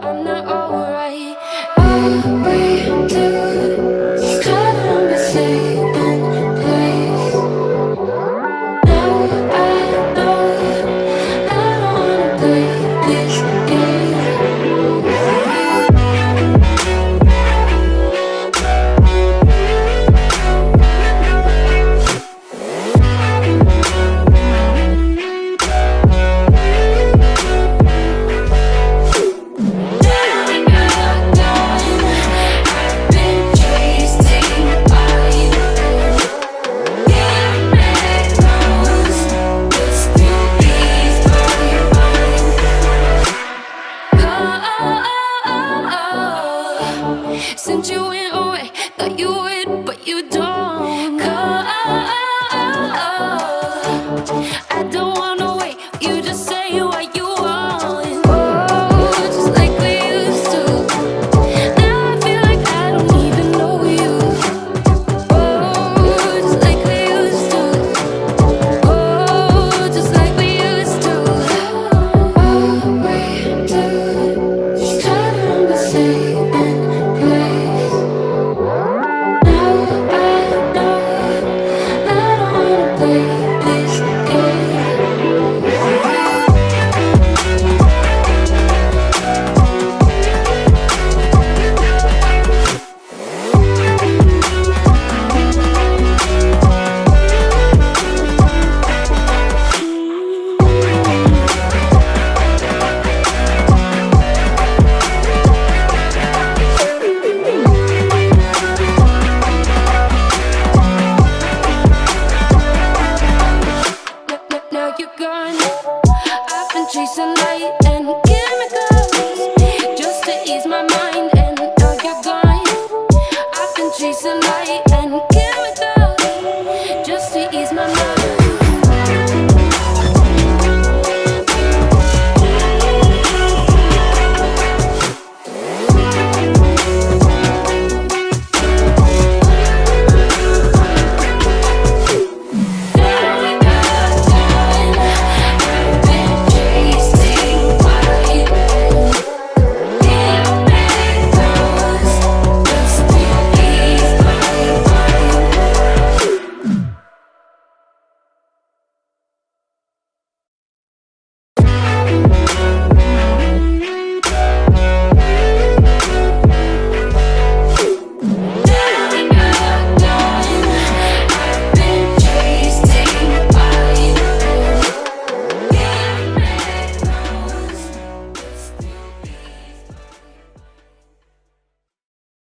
I'm not alright. All we do is try to be safe in place. Now I know I don't wanna play this game. Since you went away, thought you would, but you don't call. I don't wanna wait, you just say what you want. Oh, just like we used to. Now I feel like I don't even know you. Oh, just like we used to. Oh, just like we used to. All we do is try to be safe in place. Now I know I don't wanna play this game. Now you're gone. I've been chasing light and chemicals just to ease my mind.